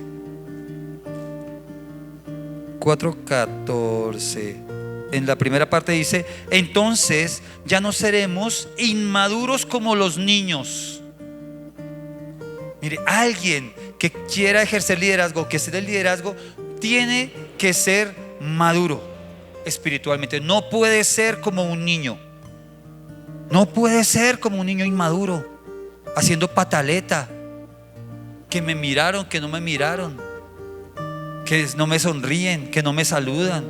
4:14, en la primera parte dice: entonces ya no seremos inmaduros como los niños. Mire, alguien que quiera ejercer liderazgo, que esté del liderazgo, tiene que ser maduro espiritualmente. No puede ser como un niño. No puede ser como un niño inmaduro, haciendo pataleta, que me miraron, que no me miraron, que no me sonríen, que no me saludan,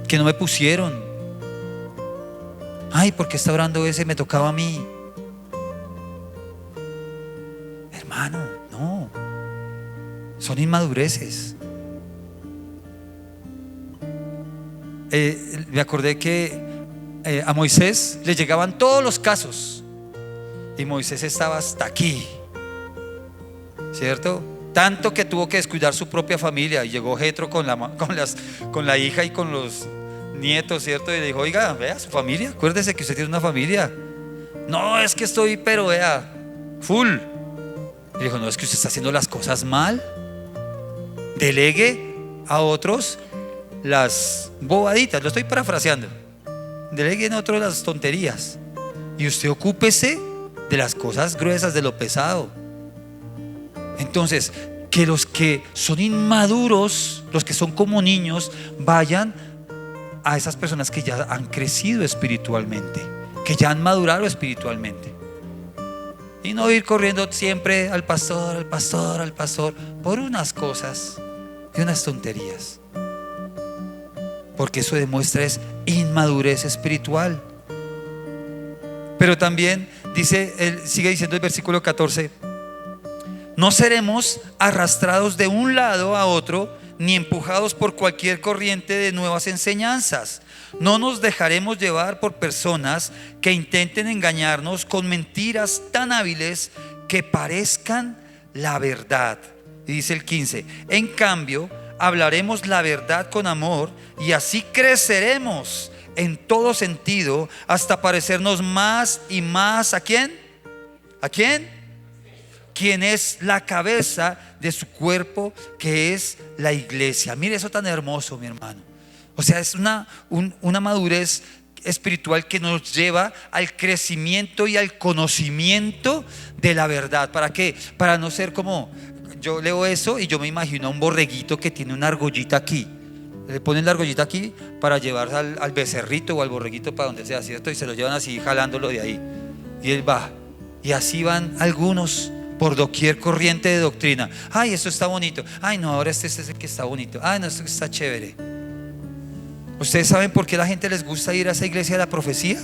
que no me pusieron. Ay, ¿por qué está orando ese? Me tocaba a mí. Hermano, no. Son inmadureces. Me acordé que a Moisés le llegaban todos los casos y Moisés estaba hasta aquí, ¿cierto? Tanto que tuvo que descuidar su propia familia, y llegó Jetro con la hija y con los nietos, ¿cierto? Y le dijo: oiga, vea su familia, acuérdese que usted tiene una familia. No, es que estoy, pero vea, full. Y dijo: no, es que usted está haciendo las cosas mal. Delegue a otros las bobaditas, lo estoy parafraseando. Deleguen a otros las tonterías y usted ocúpese de las cosas gruesas, de lo pesado. Entonces, que los que son inmaduros, los que son como niños, vayan a esas personas que ya han crecido espiritualmente, que ya han madurado espiritualmente, y no ir corriendo siempre al pastor, al pastor, al pastor, por unas cosas y unas tonterías, porque eso demuestra es inmadurez espiritual. Pero también dice, sigue diciendo el versículo 14: no seremos arrastrados de un lado a otro, ni empujados por cualquier corriente de nuevas enseñanzas. No nos dejaremos llevar por personas que intenten engañarnos con mentiras tan hábiles que parezcan la verdad. Y dice el 15: en cambio, hablaremos la verdad con amor, y así creceremos en todo sentido hasta parecernos más y más ¿a quién? ¿A quién? Quien es la cabeza de su cuerpo, que es la iglesia. Mire eso tan hermoso, mi hermano. O sea, es una madurez espiritual que nos lleva al crecimiento y al conocimiento de la verdad. ¿Para qué? Para no ser como, yo leo eso y yo me imagino a un borreguito que tiene una argollita aquí. Le ponen la argollita aquí para llevar al becerrito o al borreguito para donde sea, ¿cierto? Y se lo llevan así, jalándolo de ahí, y él va. Y así van algunos por doquier corriente de doctrina. Ay, esto está bonito. Ay, no, ahora este es el que está bonito. Ay, no, esto está chévere. ¿Ustedes saben por qué a la gente les gusta ir a esa iglesia de la profecía?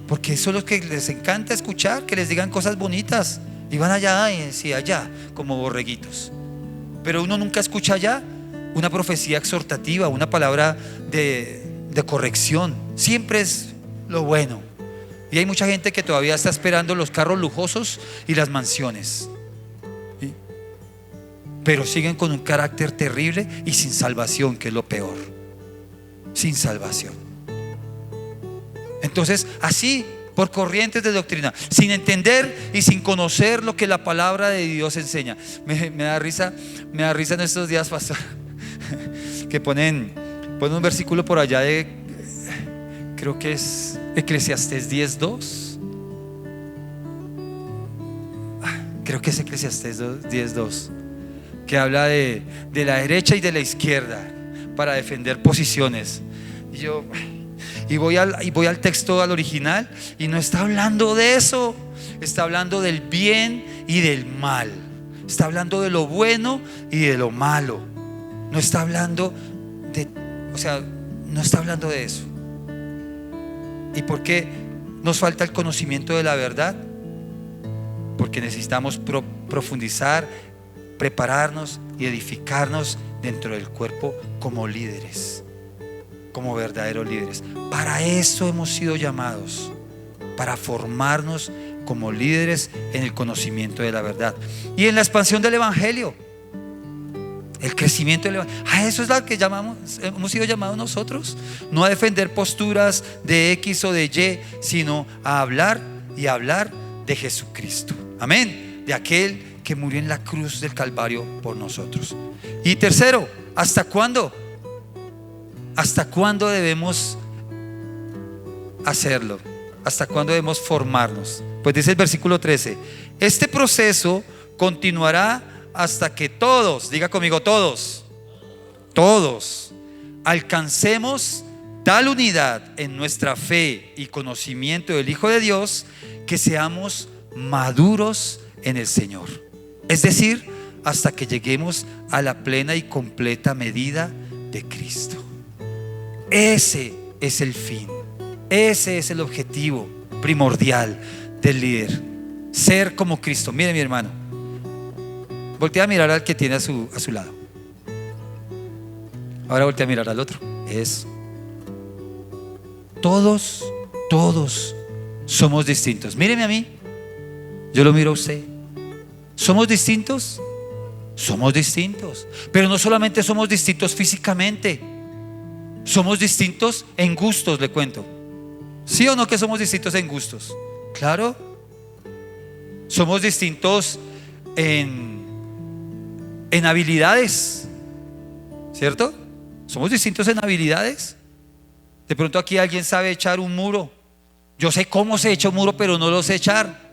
Porque eso es lo que les encanta escuchar, que les digan cosas bonitas. Y van allá, y sí, allá, como borreguitos. Pero uno nunca escucha allá una profecía exhortativa, una palabra de corrección. Siempre es lo bueno. Y hay mucha gente que todavía está esperando los carros lujosos y las mansiones, ¿sí? Pero siguen con un carácter terrible y sin salvación, que es lo peor. Sin salvación. Entonces, así, por corrientes de doctrina, sin entender y sin conocer lo que la palabra de Dios enseña. Me da risa en estos días, pastor, que ponen un versículo por allá de, creo que es Eclesiastés 10:2. Creo que es Eclesiastés 10:2, que habla de la derecha y de la izquierda para defender posiciones. Y voy al texto, al original, y no está hablando de eso. Está hablando del bien y del mal. Está hablando de lo bueno y de lo malo. No está hablando no está hablando de eso. ¿Y por qué nos falta el conocimiento de la verdad, porque necesitamos profundizar, prepararnos y edificarnos dentro del cuerpo como líderes, como verdaderos líderes. Para eso hemos sido llamados, para formarnos como líderes en el conocimiento de la verdad y en la expansión del evangelio, el crecimiento del evangelio. A eso es lo que hemos sido llamados nosotros, no a defender posturas de X o de Y, sino a hablar y hablar de Jesucristo. Amén. De aquel que murió en la cruz del Calvario por nosotros. Y tercero, ¿hasta cuándo? ¿Hasta cuándo debemos hacerlo? ¿Hasta cuándo debemos formarnos? Pues dice el versículo 13: este proceso continuará hasta que todos, diga conmigo, todos alcancemos tal unidad en nuestra fe y conocimiento del Hijo de Dios, que seamos maduros en el Señor. Es decir, hasta que lleguemos a la plena y completa medida de Cristo. Ese es el fin, ese es el objetivo primordial del líder: ser como Cristo. Mire, mi hermano, voltea a mirar al que tiene a su lado. Ahora voltea a mirar al otro. Todos somos distintos. Míreme a mí, yo lo miro a usted. ¿Somos distintos? Somos distintos. Pero no solamente somos distintos físicamente, somos distintos en gustos, le cuento. ¿Sí o no que somos distintos en gustos? Claro. Somos distintos en habilidades, ¿cierto? Somos distintos en habilidades. De pronto aquí alguien sabe echar un muro. Yo sé cómo se echa un muro, pero no lo sé echar.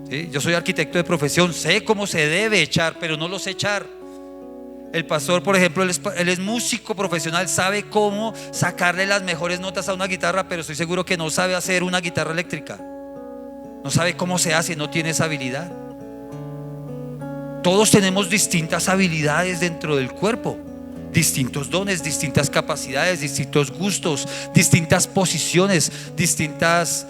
¿Sí? Yo soy arquitecto de profesión, sé cómo se debe echar, pero no lo sé echar. El pastor, por ejemplo, él es músico profesional, sabe cómo sacarle las mejores notas a una guitarra, pero estoy seguro que no sabe hacer una guitarra eléctrica. No sabe cómo se hace, no tiene esa habilidad. Todos tenemos distintas habilidades dentro del cuerpo, distintos dones, distintas capacidades, distintos gustos, distintas posiciones, distintas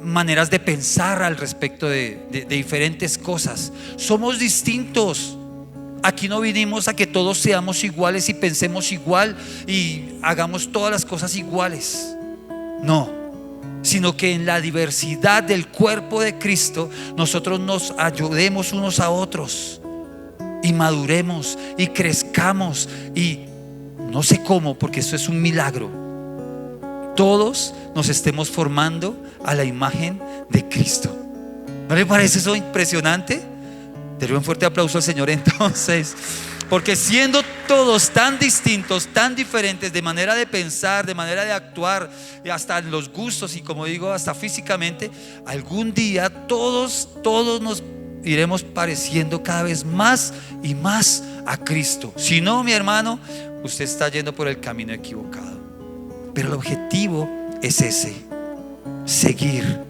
maneras de pensar al respecto de diferentes cosas. Somos distintos. Aquí no vinimos a que todos seamos iguales y pensemos igual y hagamos todas las cosas iguales. No, sino que en la diversidad del cuerpo de Cristo nosotros nos ayudemos unos a otros y maduremos y crezcamos, y no sé cómo, porque esto es un milagro, todos nos estemos formando a la imagen de Cristo. ¿No le parece eso impresionante? Denle un fuerte aplauso al Señor entonces, porque siendo todos tan distintos, tan diferentes de manera de pensar, de manera de actuar, hasta en los gustos y, como digo, hasta físicamente, algún día todos nos iremos pareciendo cada vez más y más a Cristo. Si no, mi hermano, usted está yendo por el camino equivocado. Pero el objetivo es ese: seguir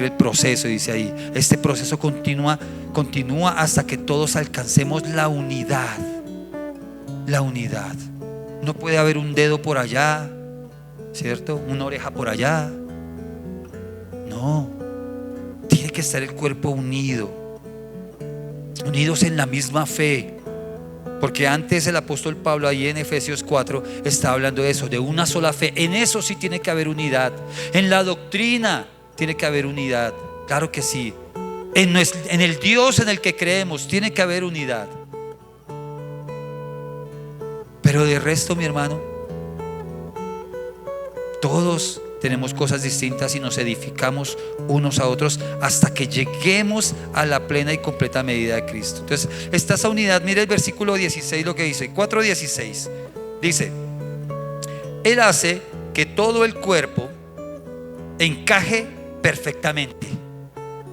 el proceso. Dice ahí, este proceso continúa hasta que todos alcancemos la unidad. La unidad. No puede haber un dedo por allá, ¿cierto? Una oreja por allá. No, tiene que estar el cuerpo unidos en la misma fe. Porque antes el apóstol Pablo, ahí en Efesios 4, está hablando de eso, de una sola fe. En eso sí tiene que haber unidad. En la doctrina tiene que haber unidad, claro que sí. En el Dios en el que creemos tiene que haber unidad. Pero de resto, mi hermano, todos tenemos cosas distintas y nos edificamos unos a otros hasta que lleguemos a la plena y completa medida de Cristo. Entonces, está esa unidad. Mire el versículo 16, lo que dice, 4:16. Dice: Él hace que todo el cuerpo encaje perfectamente,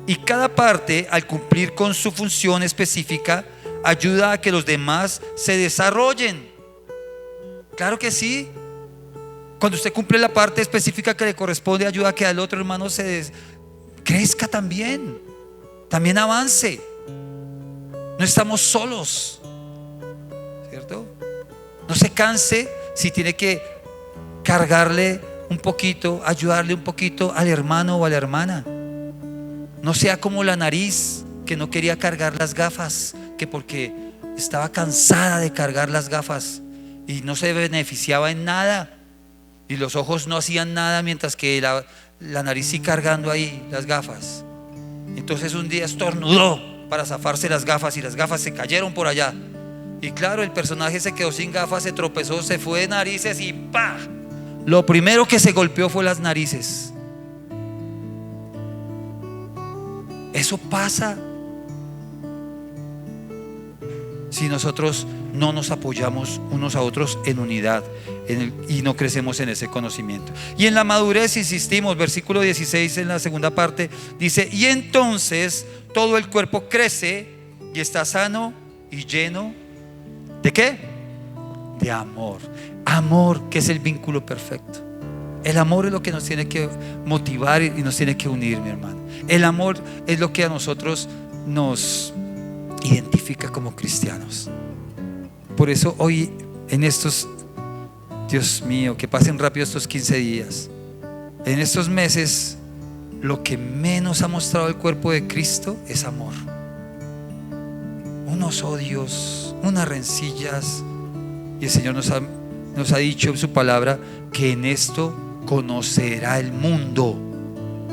y cada parte, al cumplir con su función específica, ayuda a que los demás se desarrollen. Claro que sí. Cuando usted cumple la parte específica que le corresponde, ayuda a que al otro hermano crezca también avance. No estamos solos, ¿cierto? No se canse si tiene que cargarle un poquito, ayudarle un poquito al hermano o a la hermana. No sea como la nariz que no quería cargar las gafas, que porque estaba cansada de cargar las gafas y no se beneficiaba en nada, y los ojos no hacían nada, mientras que la nariz sí cargando ahí las gafas. Entonces un día estornudó para zafarse las gafas y las gafas se cayeron por allá. Y claro, el personaje se quedó sin gafas, se tropezó, se fue de narices y ¡pah! Lo primero que se golpeó fue las narices. Eso pasa si nosotros no nos apoyamos unos a otros en unidad y no crecemos en ese conocimiento. Y en la madurez insistimos, versículo 16 en la segunda parte dice: y entonces todo el cuerpo crece y está sano y lleno ¿de qué? De amor. Amor, que es el vínculo perfecto. El amor es lo que nos tiene que motivar y nos tiene que unir, mi hermano. El amor es lo que a nosotros nos identifica como cristianos. Por eso hoy en estos, Dios mío, que pasen rápido estos 15 días, en estos meses, lo que menos ha mostrado el cuerpo de Cristo es amor. Unos odios, unas rencillas. Y el Señor nos ha dicho en su palabra que en esto conocerá el mundo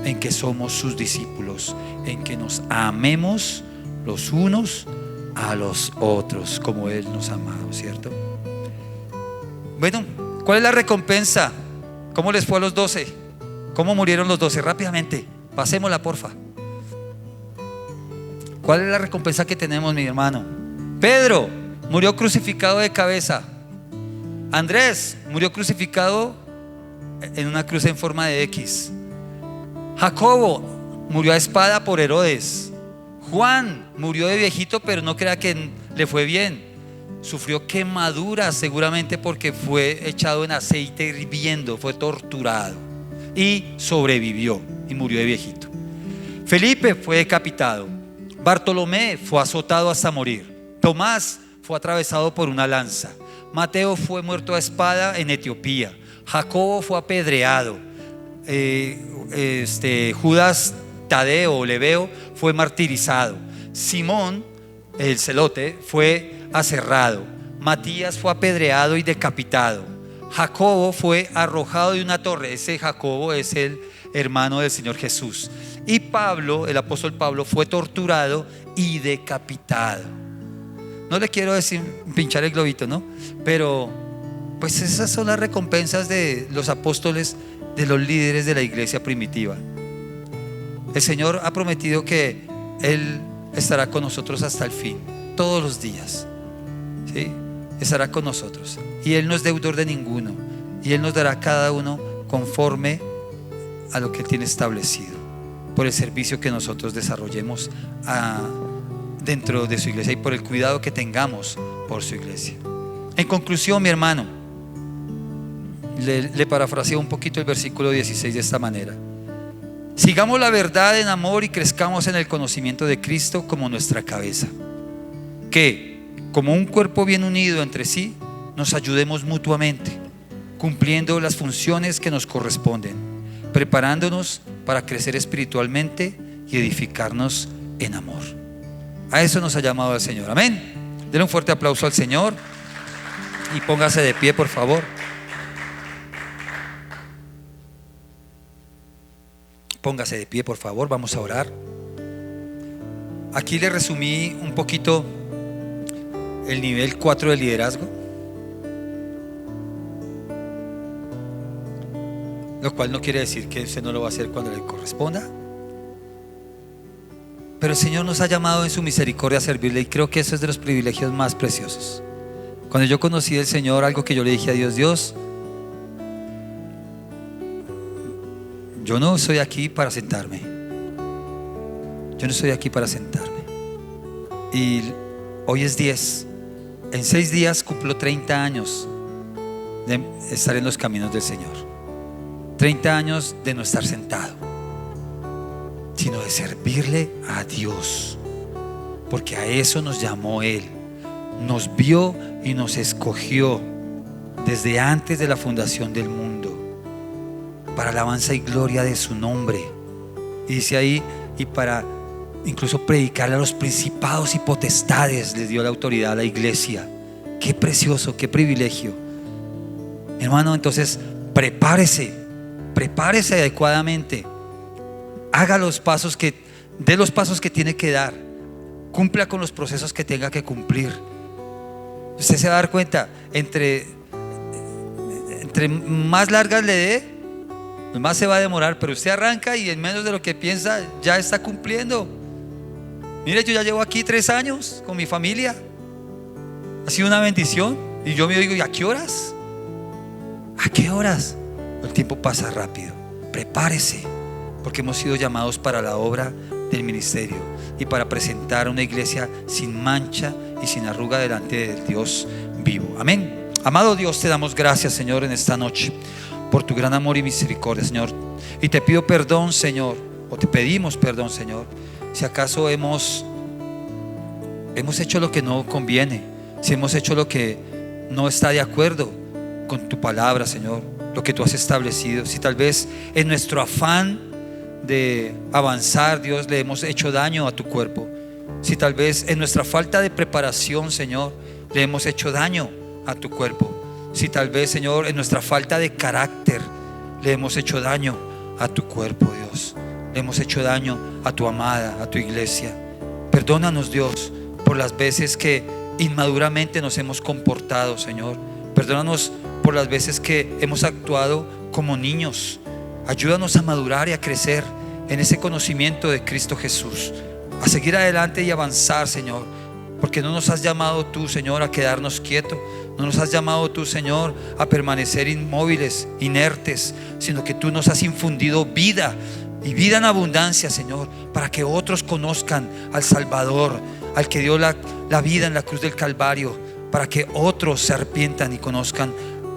en que somos sus discípulos, en que nos amemos los unos a los otros como Él nos ha amado, ¿cierto? Bueno, ¿cuál es la recompensa? ¿Cómo les fue a los 12? ¿Cómo murieron los 12? Rápidamente, pasémosla, porfa. ¿Cuál es la recompensa que tenemos, mi hermano? Pedro murió crucificado de cabeza. Andrés murió crucificado en una cruz en forma de X. Jacobo murió a espada por Herodes. Juan murió de viejito, pero no crea que le fue bien. Sufrió quemaduras seguramente porque fue echado en aceite hirviendo, fue torturado y sobrevivió y murió de viejito. Felipe fue decapitado. Bartolomé fue azotado hasta morir. Tomás fue atravesado por una lanza. Mateo fue muerto a espada en Etiopía. Jacobo fue apedreado. Judas Tadeo o Leveo fue martirizado. Simón, el celote, fue aserrado. Matías fue apedreado y decapitado. Jacobo fue arrojado de una torre. Ese Jacobo es el hermano del Señor Jesús. Y Pablo, el apóstol Pablo, fue torturado y decapitado. No le quiero decir pinchar el globito, ¿no? Pero pues esas son las recompensas de los apóstoles, de los líderes de la iglesia primitiva. El Señor ha prometido que Él estará con nosotros hasta el fin, todos los días, ¿sí? Estará con nosotros. Y Él no es deudor de ninguno. Y Él nos dará a cada uno conforme a lo que Él tiene establecido, por el servicio que nosotros desarrollemos dentro de su iglesia y por el cuidado que tengamos por su iglesia. En conclusión, mi hermano, le parafraseo un poquito el versículo 16 de esta manera: sigamos la verdad en amor y crezcamos en el conocimiento de Cristo como nuestra cabeza, que como un cuerpo bien unido entre sí nos ayudemos mutuamente, cumpliendo las funciones que nos corresponden, preparándonos para crecer espiritualmente y edificarnos en amor. A eso nos ha llamado el Señor. Amén. Denle un fuerte aplauso al Señor y póngase de pie, por favor. Póngase de pie, por favor. Vamos a orar. Aquí le resumí un poquito el nivel 4 de liderazgo, lo cual no quiere decir que usted no lo va a hacer cuando le corresponda. Pero el Señor nos ha llamado en su misericordia a servirle, y creo que eso es de los privilegios más preciosos. Cuando yo conocí al Señor, algo que yo le dije a Dios: Dios, yo no estoy aquí para sentarme. Yo no estoy aquí para sentarme. Y hoy es 10. En 6 días cumplo 30 años de estar en los caminos del Señor. 30 años de no estar sentado, sino de servirle a Dios, porque a eso nos llamó Él. Nos vio y nos escogió desde antes de la fundación del mundo. para alabanza y gloria de su nombre. Y dice ahí, y para incluso predicarle a los principados y potestades les dio la autoridad a la iglesia. Qué precioso, qué privilegio, hermano. Entonces prepárese adecuadamente, haga los pasos dé los pasos que tiene que dar, cumpla con los procesos que tenga que cumplir. Usted se va a dar cuenta, entre más largas le dé, más se va a demorar, pero usted arranca y en menos de lo que piensa ya está cumpliendo. Mire, yo ya llevo aquí 3 años con mi familia, ha sido una bendición. Y yo me digo, ¿y a qué horas? ¿A qué horas? El tiempo pasa rápido. Prepárese, porque hemos sido llamados para la obra del ministerio y para presentar una iglesia sin mancha y sin arruga delante del Dios vivo. Amén. Amado Dios, te damos gracias, Señor, en esta noche por tu gran amor y misericordia, Señor. Y te pido perdón, Señor, o te pedimos perdón, Señor, si acaso hemos hecho lo que no conviene, si hemos hecho lo que no está de acuerdo con tu palabra, Señor, lo que tú has establecido. Si tal vez en nuestro afán de avanzar, Dios, le hemos hecho daño a tu cuerpo. Si tal vez en nuestra falta de preparación, Señor, le hemos hecho daño a tu cuerpo. Si tal vez, Señor, en nuestra falta de carácter le hemos hecho daño a tu cuerpo, Dios, le hemos hecho daño a tu amada, a tu iglesia. Perdónanos, Dios, por las veces que inmaduramente nos hemos comportado, Señor. Perdónanos por las veces que hemos actuado como niños. Ayúdanos a madurar y a crecer en ese conocimiento de Cristo Jesús, a seguir adelante y avanzar, Señor, porque no nos has llamado tú, Señor, a quedarnos quietos. No nos has llamado tú, Señor, a permanecer inmóviles, inertes, sino que tú nos has infundido vida, y vida en abundancia, Señor, para que otros conozcan al Salvador, al que dio la vida en la cruz del Calvario, para que otros se arrepientan y conozcan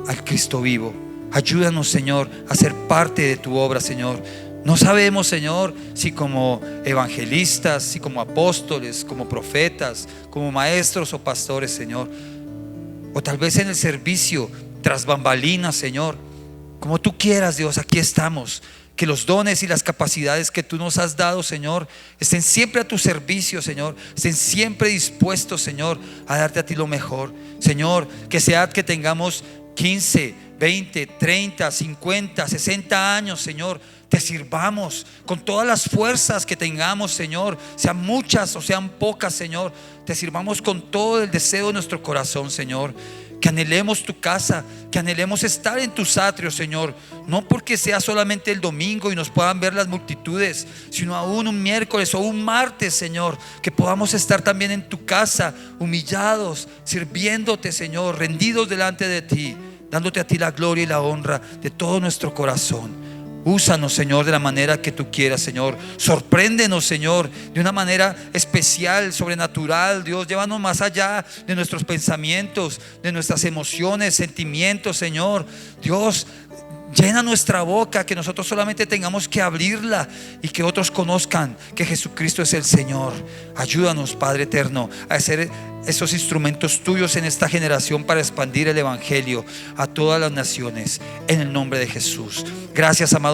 al Cristo vivo. Ayúdanos, Señor, a ser parte de tu obra, Señor. No sabemos, Señor, si como evangelistas, si como apóstoles, como profetas, como maestros o pastores, Señor, o tal vez en el servicio tras bambalinas, Señor. Como tú quieras, Dios, aquí estamos. Que los dones y las capacidades que tú nos has dado, Señor, estén siempre a tu servicio, Señor. Estén siempre dispuestos, Señor, a darte a ti lo mejor. Señor, que sea que tengamos 15, 20, 30, 50, 60 años, Señor, te sirvamos con todas las fuerzas que tengamos, Señor, sean muchas o sean pocas, Señor. Te sirvamos con todo el deseo de nuestro corazón, Señor. Que anhelemos tu casa, que anhelemos estar en tus atrios, Señor. No porque sea solamente el domingo y nos puedan ver las multitudes, sino aún un miércoles o un martes, Señor, que podamos estar también en tu casa, humillados, sirviéndote, Señor, rendidos delante de ti, dándote a ti la gloria y la honra de todo nuestro corazón. Úsanos, Señor, de la manera que tú quieras, Señor. Sorpréndenos, Señor, de una manera especial, sobrenatural. Dios, llévanos más allá de nuestros pensamientos, de nuestras emociones, sentimientos, Señor. Dios, llena nuestra boca, que nosotros solamente tengamos que abrirla y que otros conozcan que Jesucristo es el Señor. Ayúdanos, Padre eterno, a hacer esos instrumentos tuyos en esta generación para expandir el evangelio a todas las naciones, en el nombre de Jesús. Gracias, amado